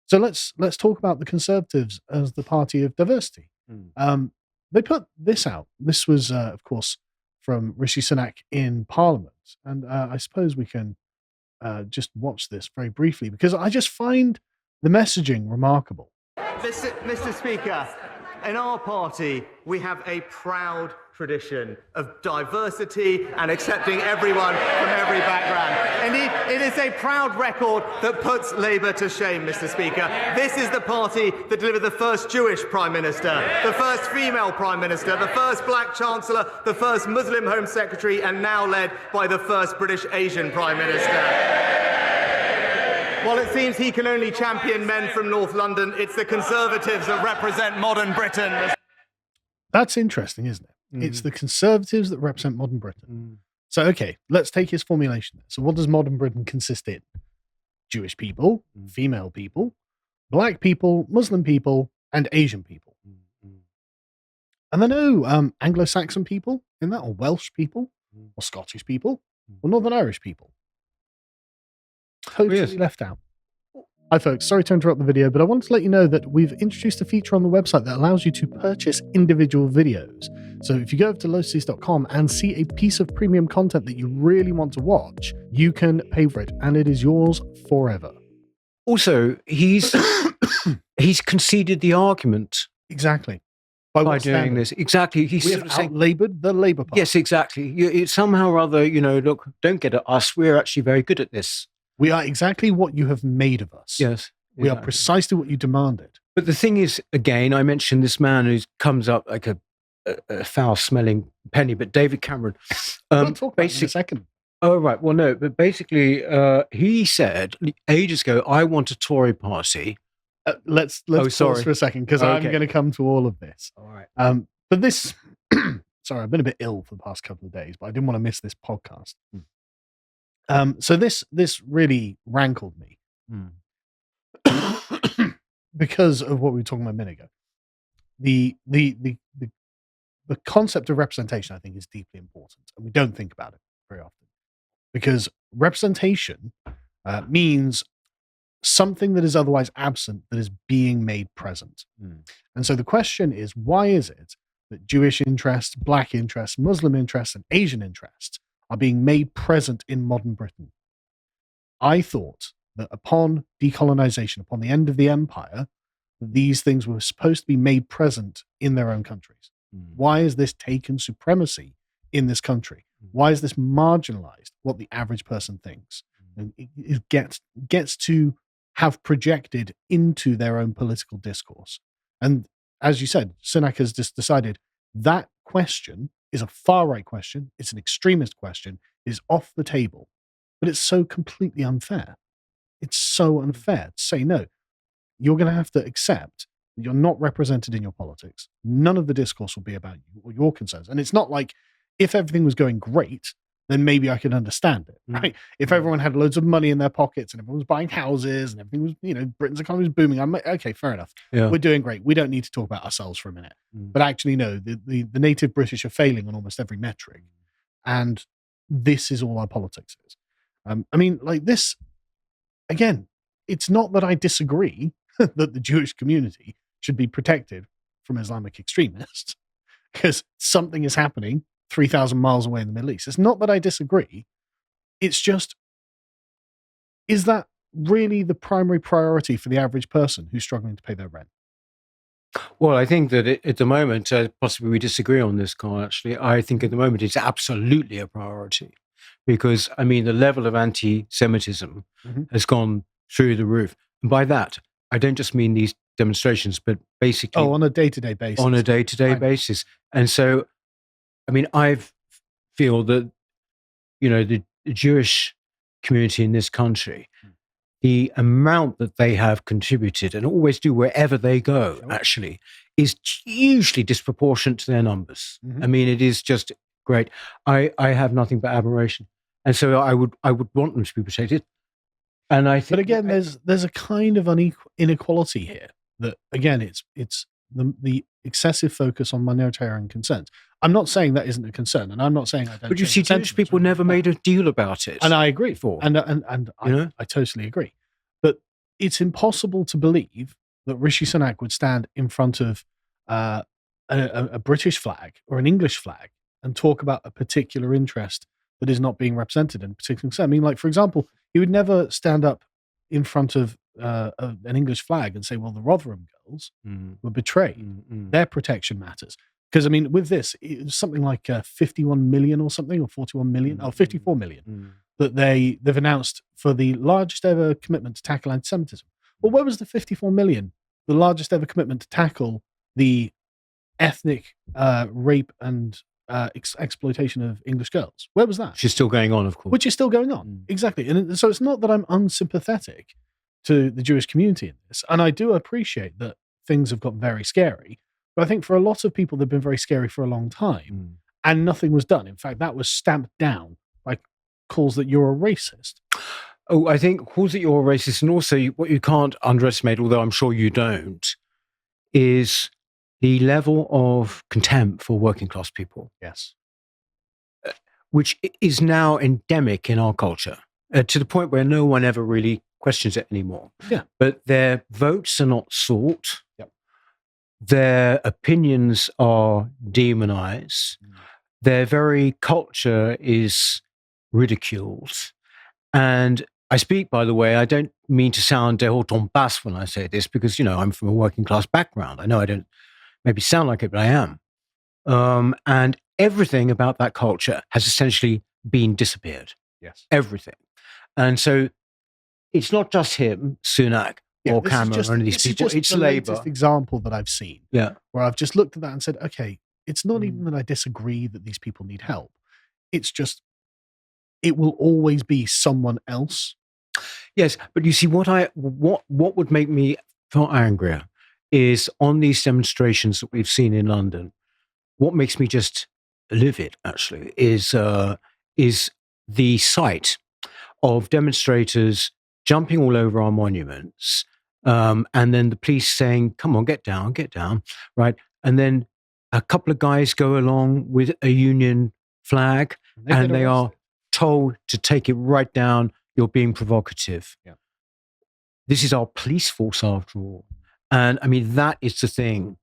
So let's talk about the Conservatives as the party of diversity. They put this out. This was, of course, from Rishi Sunak in Parliament, and I suppose we can just watch this very briefly because I just find the messaging remarkable. Mr. Speaker, in our party, we have a proud tradition of diversity and accepting everyone from every background. Indeed, it is a proud record that puts Labour to shame, Mr. Speaker. This is the party that delivered the first Jewish Prime Minister, the first female Prime Minister, the first black Chancellor, the first Muslim Home Secretary, and now led by the first British Asian Prime Minister. While it seems he can only champion men from North London, it's the Conservatives that represent modern Britain. That's interesting, isn't it? It's the Conservatives that represent modern Britain. So, okay, let's take his formulation. So what does modern Britain consist in? Jewish people, female people, black people, Muslim people, and Asian people. And there are no Anglo-Saxon people in that, or Welsh people, or Scottish people, or Northern Irish people. Totally left out. Hi folks, sorry to interrupt the video, but I wanted to let you know that we've introduced a feature on the website that allows you to purchase individual videos. So if you go over to lotus.com and see a piece of premium content that you really want to watch, you can pay for it and it is yours forever. Also, he's conceded the argument. Exactly. By doing this. Exactly. He's we have out-laboured the Labour Party. Yes, exactly. It's somehow or other, look, don't get at us. We're actually very good at this. We are exactly what you have made of us. Yes. We are precisely what you demanded. But the thing is, again, I mentioned this man who comes up like a foul-smelling penny, but David Cameron. We'll talk about it in a second. Oh, right. Well, no, but basically, he said ages ago, I want a Tory party. Let's pause for a second, because I'm going to come to all of this. All right. But this, sorry, I've been a bit ill for the past couple of days, but I didn't want to miss this podcast. So this really rankled me because of what we were talking about a minute ago. The concept of representation, I think, is deeply important, and we don't think about it very often, because representation means something that is otherwise absent that is being made present. And so the question is, why is it that Jewish interests, black interests, Muslim interests, and Asian interests are being made present in modern Britain? I thought that upon decolonization, upon the end of the empire, these things were supposed to be made present in their own countries. Why is this taken supremacy in this country? Why is this marginalized what the average person thinks? And it gets to have projected into their own political discourse. And as you said, Sunak has just decided that question is a far-right question, it's an extremist question, is off the table. But it's so completely unfair. It's so unfair to say, no, you're going to have to accept that you're not represented in your politics. None of the discourse will be about you or your concerns. And it's not like if everything was going great, then maybe I could understand it, right? If everyone had loads of money in their pockets and everyone was buying houses and everything was, Britain's economy was booming, I'm like, okay, fair enough. Yeah. We're doing great. We don't need to talk about ourselves for a minute. But actually, no, the native British are failing on almost every metric. And this is all our politics is. Like this, again, it's not that I disagree that the Jewish community should be protected from Islamic extremists, because something is happening 3,000 miles away in the Middle East. It's not that I disagree. It's just, is that really the primary priority for the average person who's struggling to pay their rent? Well, I think that at the moment, possibly we disagree on this, Carl, actually. I think at the moment it's absolutely a priority because, the level of anti-Semitism has gone through the roof. And by that, I don't just mean these demonstrations, but basically... on a day-to-day basis. On a day-to-day basis. And so, I feel that, the Jewish community in this country, the amount that they have contributed and always do wherever they go, actually, is hugely disproportionate to their numbers. It is just great. I have nothing but admiration. And so I would want them to be protected. And I think, but again, there's a kind of inequality here that, again, it's the excessive focus on minoritarian concerns. I'm not saying that isn't a concern, and I'm not saying I don't. But you see, Jewish people never made a deal about it, and I agree. Before. And I totally agree. But it's impossible to believe that Rishi Sunak would stand in front of uh, a British flag or an English flag and talk about a particular interest that is not being represented in a particular concern. I mean, like, for example, he would never stand up in front of an English flag and say, well, the Rotherham girls were betrayed. Their protection matters. Because, I mean, with this, it was something like 51 million or something, or 41 million, or 54 million that they've announced for the largest ever commitment to tackle anti-Semitism. Well, where was the 54 million, the largest ever commitment to tackle the ethnic rape and exploitation of English girls? Where was that? Which is still going on, of course. Which is still going on. Exactly. And so it's not that I'm unsympathetic to the Jewish community in this. And I do appreciate that things have got very scary. But I think for a lot of people, they've been very scary for a long time. And nothing was done. In fact, that was stamped down by calls that you're a racist. Oh, I think calls that you're a racist, and also what you can't underestimate, although I'm sure you don't, is the level of contempt for working class people. Yes. Which is now endemic in our culture, to the point where no one ever really questions it anymore. Yeah. But their votes are not sought. Yep. Their opinions are demonized. Their very culture is ridiculed. And I speak, by the way, I don't mean to sound de haut en basse when I say this, because, I'm from a working class background. I know I don't maybe sound like it, but I am. And everything about that culture has essentially been disappeared. Yes. Everything. And so it's not just him, Sunak, or Cameron, or any of these people. It's the Labour. latest example that I've seen. Yeah. Where I've just looked at that and said, okay, it's not even that I disagree that these people need help. It's just, it will always be someone else. Yes, but you see, what would make me far angrier is on these demonstrations that we've seen in London. What makes me just livid, actually, is the sight of demonstrators jumping all over our monuments, and then the police saying, "Come on, get down," right? And then a couple of guys go along with a union flag, and they are told to take it right down. You're being provocative. Yeah. This is our police force, after all. And I mean, that is the thing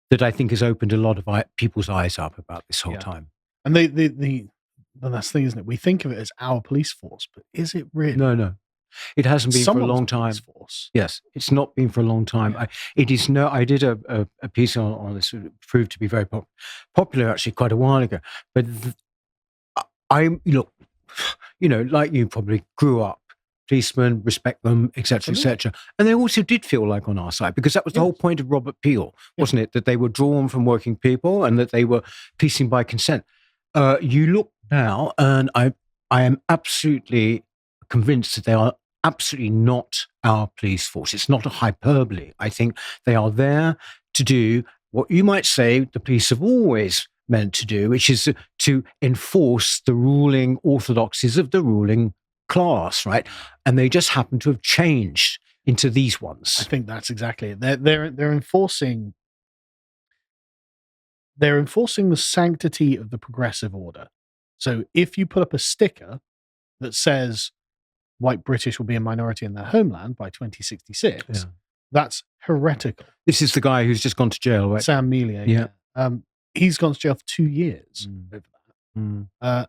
that I think has opened a lot of people's eyes up about this whole time. And the last thing, isn't it? We think of it as our police force, but is it really? No. It hasn't been for a long time. Force. Yes, it's not been for a long time. Yeah. I did a piece on this. It proved to be very popular actually quite a while ago. But look, like you probably grew up, policemen, respect them, etc., etc. And they also did feel like on our side, because that was the whole point of Robert Peel, wasn't it? That they were drawn from working people and that they were policing by consent. You look now, and I am absolutely convinced that they are absolutely not our police force. It's not a hyperbole. I think they are there to do what you might say the police have always meant to do, which is to enforce the ruling orthodoxies of the ruling class, right? And they just happen to have changed into these ones. I think that's exactly it. They're enforcing the sanctity of the progressive order. So if you put up a sticker that says white British will be a minority in their homeland by 2066, that's heretical. This is the guy who's just gone to jail, right? Sam Melia. Yeah. He's gone to jail for 2 years over that.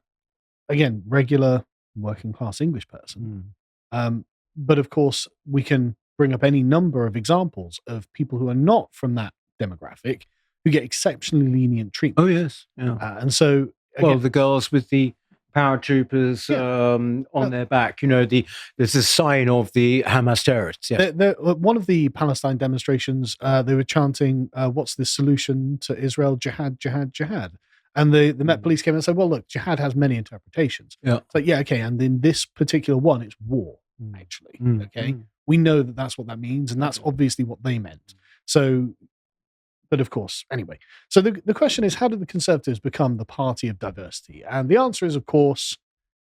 Again, regular working class English person. But of course, we can bring up any number of examples of people who are not from that demographic who get exceptionally lenient treatment. Oh, yes. Yeah. And so, again, the girls with the paratroopers on their back, there's a sign of the Hamas terrorists. Yeah. One of the Palestine demonstrations, they were chanting, what's the solution to Israel? Jihad, jihad, jihad. And the Met Police came and said, well, look, jihad has many interpretations. Yeah. It's like, okay. And in this particular one, it's war, actually. Okay. We know that that's what that means. And that's obviously what they meant. So, but of course, anyway. So the question is, how did the Conservatives become the party of diversity? And the answer is, of course,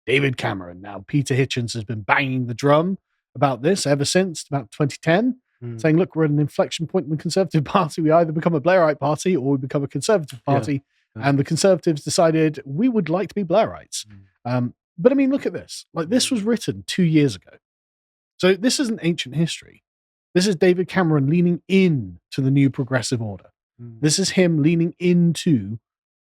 David Cameron. Now, Peter Hitchens has been banging the drum about this ever since about 2010, saying, look, we're at an inflection point in the Conservative Party. We either become a Blairite party or we become a Conservative party. And the Conservatives decided we would like to be Blairites. But I mean, look at this. Like, this was written 2 years ago. So this isn't ancient history. This is David Cameron leaning in to the new progressive order. This is him leaning into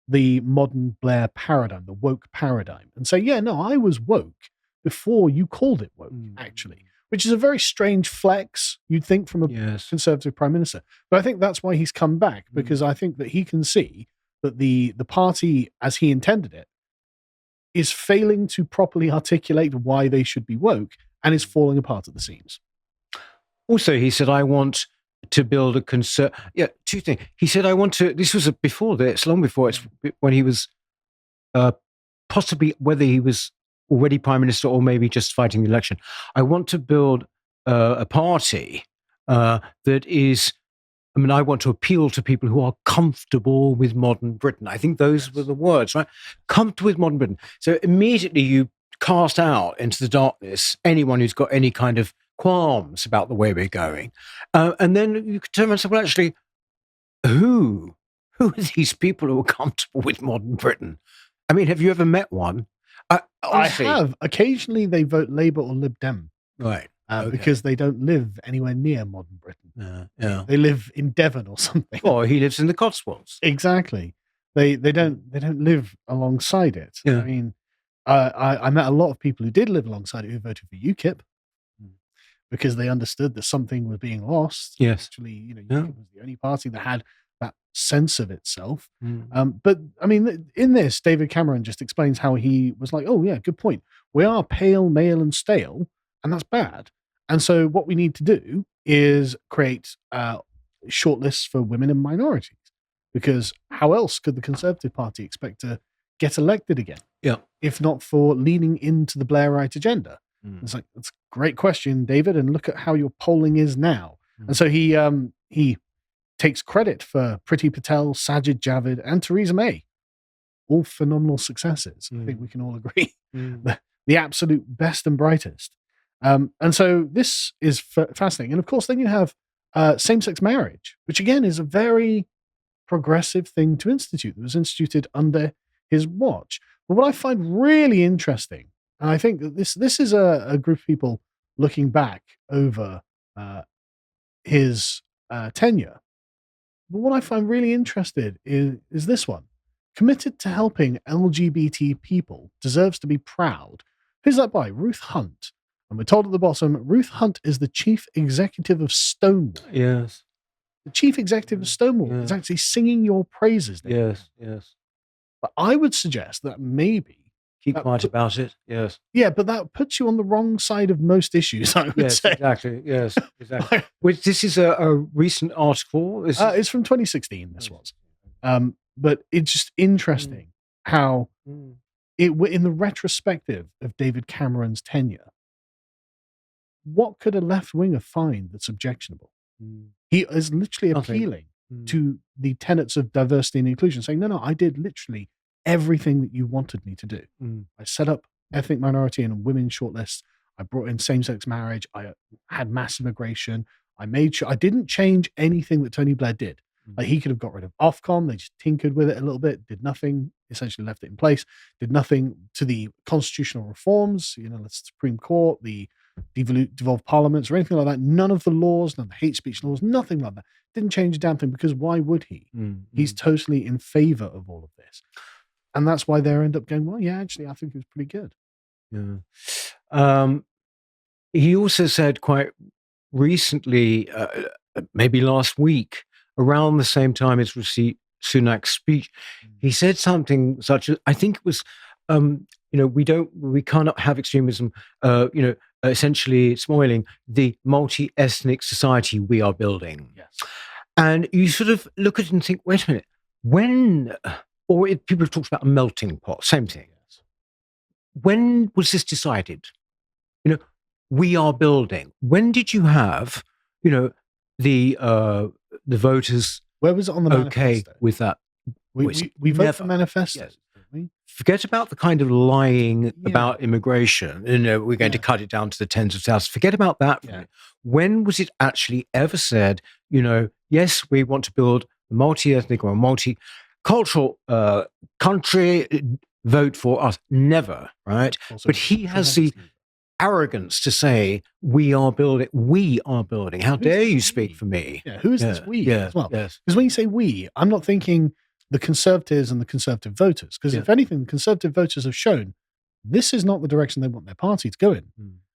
the modern Blair paradigm, the woke paradigm, and say, yeah, no, I was woke before you called it woke, actually, which is a very strange flex, you'd think, from a conservative prime minister. But I think that's why he's come back, because I think that he can see that the party, as he intended it, is failing to properly articulate why they should be woke and is falling apart at the seams. Also, he said, I want to build a two things. He said, I want to, this was before this, long before, it's when he was possibly, whether he was already prime minister or maybe just fighting the election. I want to build a party that is, I mean, I want to appeal to people who are comfortable with modern Britain. I think those were the words, right? Comfortable with modern Britain. So immediately you cast out into the darkness anyone who's got any kind of qualms about the way we're going. And then you could turn around and say, well, actually, who are these people who are comfortable with modern Britain? I mean, have you ever met one? Honestly, I have. Occasionally they vote Labour or Lib Dem. Right. Because they don't live anywhere near modern Britain. Yeah. They live in Devon or something. Or he lives in the Cotswolds. Exactly. They don't live alongside it. Yeah. I mean, I met a lot of people who did live alongside it who voted for UKIP because they understood that something was being lost. Yes. Actually, UKIP was the only party that had that sense of itself. Mm. But I mean, in this, David Cameron just explains how he was like, oh yeah, good point. We are pale, male and stale, and that's bad. And so what we need to do is create shortlists for women and minorities, because how else could the Conservative Party expect to get elected again? Yeah. If not for leaning into the Blairite agenda. It's like, that's a great question, David, and look at how your polling is now. And so he takes credit for Priti Patel, Sajid Javid, and Theresa May. All phenomenal successes. I think we can all agree. The absolute best and brightest. And so this is fascinating. And of course, then you have same-sex marriage, which again is a very progressive thing to institute. It was instituted under his watch. But what I find really interesting, and I think that this is a group of people looking back over his tenure. But what I find really interested is this one. Committed to helping LGBT people, deserves to be proud. Who's that by? Ruth Hunt. And we're told at the bottom, Ruth Hunt is the chief executive of Stonewall. Yes. The chief executive of Stonewall is actually singing your praises. Yes. But I would suggest that maybe... Keep quiet about it. Yes. Yeah, but that puts you on the wrong side of most issues, I would say. Exactly. Yes, exactly. Which this is a recent article. It's from 2016, this was. But it's just interesting how, in the retrospective of David Cameron's tenure, what could a left-winger find that's objectionable? He is literally appealing to the tenets of diversity and inclusion, saying, no, I did literally everything that you wanted me to do. I set up ethnic minority and women shortlists. I brought in same-sex marriage. I had mass immigration. I made sure I didn't change anything that Tony Blair did. Like, he could have got rid of Ofcom. They just tinkered with it a little bit, did nothing, essentially left it in place, did nothing to the constitutional reforms, the Supreme Court, the devolved parliaments or anything like that. None of the laws, none of the hate speech laws, nothing like that. Didn't change a damn thing, because why would he? He's totally in favor of all of this. And that's why they end up going, well, yeah, actually, I think it was pretty good. Yeah. He also said quite recently, maybe last week, around the same time as Rishi Sunak's speech, he said something such as, I think it was, we cannot have extremism, essentially spoiling the multi-ethnic society we are building. Yes. And you sort of look at it and think, wait a minute, people have talked about a melting pot, same thing. When was this decided? We are building. When did you have, the voters? Where was it on the manifesto? With that? We vote for manifestos. Yes. Forget about the kind of lying about immigration. We're going to cut it down to the tens of thousands. Forget about that. When was it actually ever said, yes, we want to build a multi-ethnic or a multi-cultural country, vote for us? Never, right? Also, but he has arrogance to say we are building. We are building. How Who's dare this you we? speak for me? Yeah, who is this Yeah, we yeah, as well? yes. Because when you say we, I'm not thinking the Conservatives and the Conservative voters. Because if anything, the Conservative voters have shown this is not the direction they want their party to go in.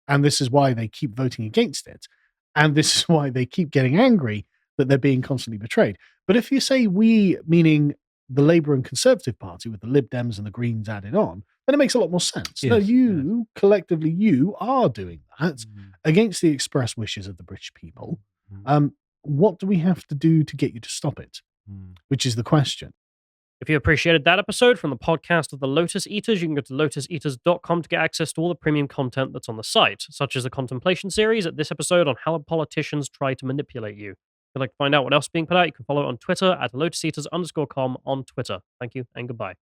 And this is why they keep voting against it. And this is why they keep getting angry that they're being constantly betrayed. But if you say we, meaning the Labour and Conservative Party with the Lib Dems and the Greens added on, then it makes a lot more sense. No, Yes, you, collectively, you are doing that against the express wishes of the British people. What do we have to do to get you to stop it? Which is the question. If you appreciated that episode from the podcast of the Lotus Eaters, you can go to lotuseaters.com to get access to all the premium content that's on the site, such as the contemplation series at this episode on how politicians try to manipulate you. If you'd like to find out what else is being put out, you can follow it on Twitter at lotuseaters_com on Twitter. Thank you and goodbye.